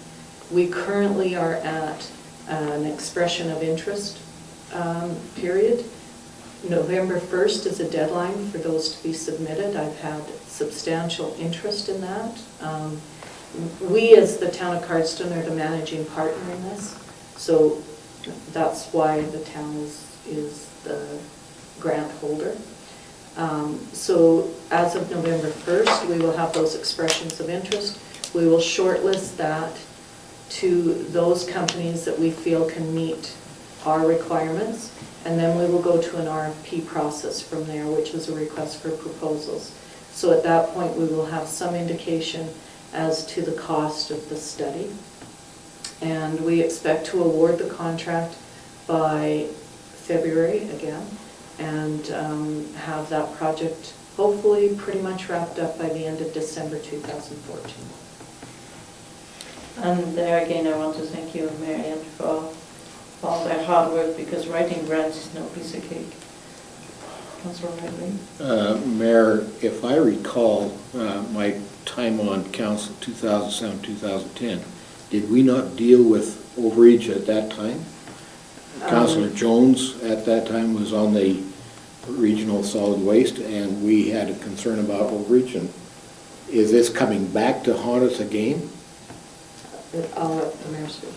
We currently are at an expression of interest period. November 1st is a deadline for those to be submitted. I've had substantial interest in that. We, as the town of Cardston, are the managing partner in this, so that's why the town is the grant holder. So as of November 1st, we will have those expressions of interest. We will shortlist that to those companies that we feel can meet our requirements, and then we will go to an RFP process from there, which is a request for proposals. So at that point, we will have some indication as to the cost of the study. And we expect to award the contract by February again, and have that project hopefully pretty much wrapped up by the end of December 2014. And there again, I want to thank you, Marian, for all their hard work, because writing grants is no piece of cake. Councillor Ridley? Mayor, if I recall my time on council 2007-2010, did we not deal with overreach at that time? Councillor Jones at that time was on the regional solid waste, and we had a concern about overreach. And is this coming back to haunt us again? I'll let the mayor speak.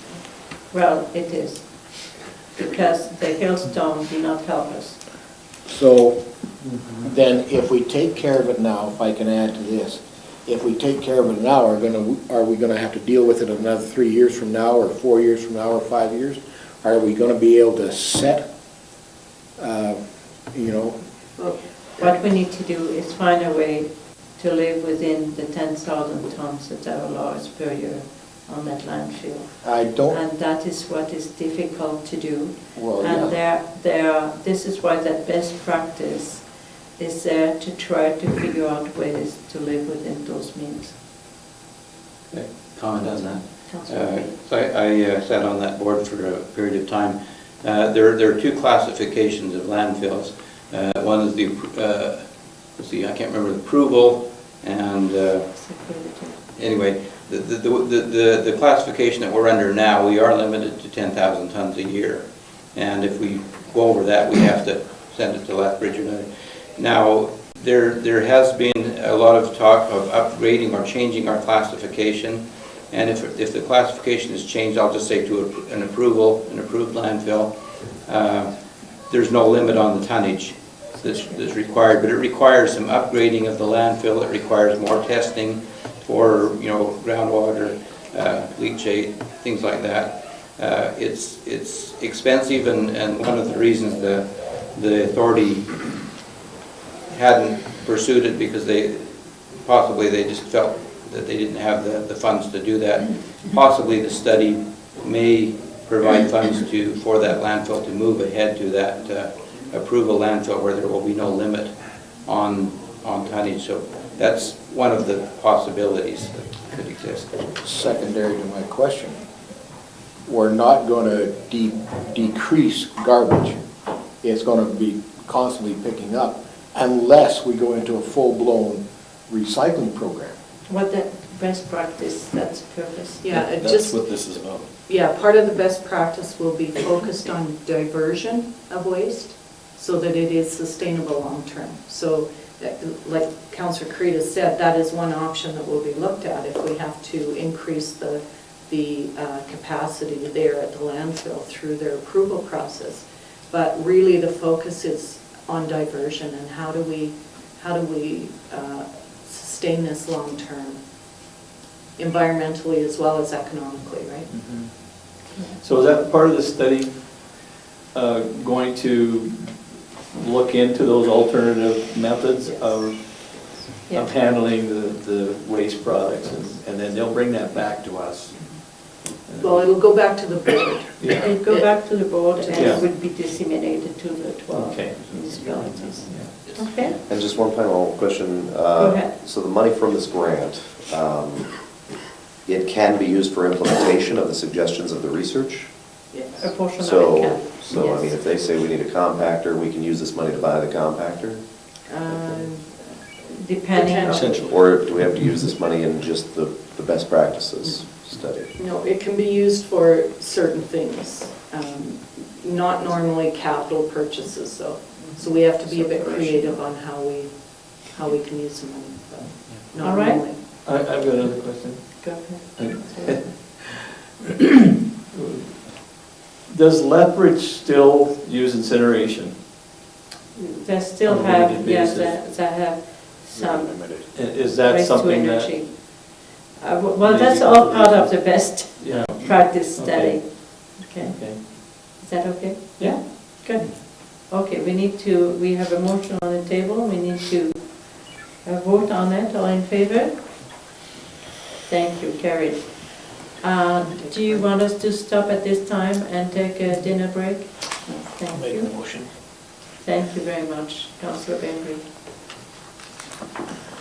Well, it is, because the hailstone did not help us. So then if we take care of it now, if I can add to this, if we take care of it now, are we going to have to deal with it another 3 years from now, or 4 years from now, or 5 years? Are we going to be able to set, What we need to do is find a way to live within the 10,000 tons that our law is per year on that landfill. And that is what is difficult to do. Well, and yeah. This is why that best practice is there to try to figure out ways to live within those means. Comment on that? Councillor. So I sat on that board for a period of time. There are two classifications of landfills. One is I can't remember the approval, and anyway, the classification that we're under now, we are limited to 10,000 tons a year, and if we go over that, we have to send it to Lethbridge. Now, there has been a lot of talk of upgrading or changing our classification. And if the classification is changed, I'll just say to an approved landfill, there's no limit on the tonnage that's required, but it requires some upgrading of the landfill. It requires more testing for, groundwater, leachate, things like that. It's expensive, and one of the reasons the authority hadn't pursued it because they just felt that they didn't have the funds to do that. Possibly the study may provide funds for that landfill to move ahead to that approval landfill where there will be no limit on tonnage. So that's one of the possibilities that could exist. Secondary to my question, we're not going to decrease garbage. It's going to be constantly picking up unless we go into a full-blown recycling program. What the best practice, that's purpose. Yeah, That's what this is about. Yeah, part of the best practice will be focused on diversion of waste so that it is sustainable long-term. So, like Councillor Creed has said, that is one option that will be looked at if we have to increase the capacity there at the landfill through their approval process. But really the focus is on diversion and how do we sustain this long-term, environmentally as well as economically, right? So is that part of the study going to look into those alternative methods of handling the waste products, and then they'll bring that back to us? Well, it'll go back to the board. Yeah. It'll go back to the board and Yeah. it would be disseminated to the 12 Okay. municipalities. Okay? And just one final question. Go ahead. So the money from this grant, it can be used for implementation of the suggestions of the research? A portion of it So, can. I mean, if they say we need a compactor, we can use this money to buy the compactor? Depending on. Essentially. Or do we have to use this money in just the best practices study? No, it can be used for certain things, not normally capital purchases, though. So we have to be a bit creative on how we can use the money, but not All right. normally. I've got another question. Go ahead. Does Lethbridge still use incineration? They still On a have, limited yes, basis. they have some Is that waste to something that? energy. Well, that's all part of the best Yeah. practice study. Okay, Okay. is that okay? Yeah. Good. Okay, we have a motion on the table, we need to vote on it, all in favor? Thank you, carried. Do you want us to stop at this time and take a dinner break? Thank you. motion. Thank you very much, Councillor Bengry.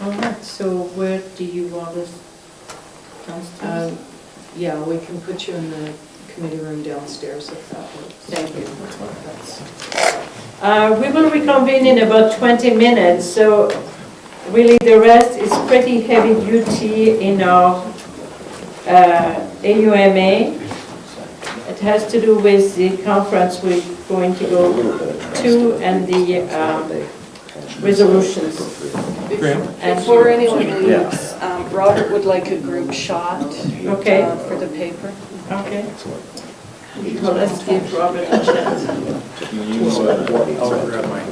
All right, so where do you want us? Councillor? Yeah, we can put you in the committee room downstairs if that works. Thank you. We will reconvene in about 20 minutes, so really the rest is pretty heavy duty in our AUMA. It has to do with the conference we're going to go to and the resolutions. Before anyone leaves, Robert would like a group shot Okay. for the paper. Okay. Well, let's give Robert a chance. I'll grab mine.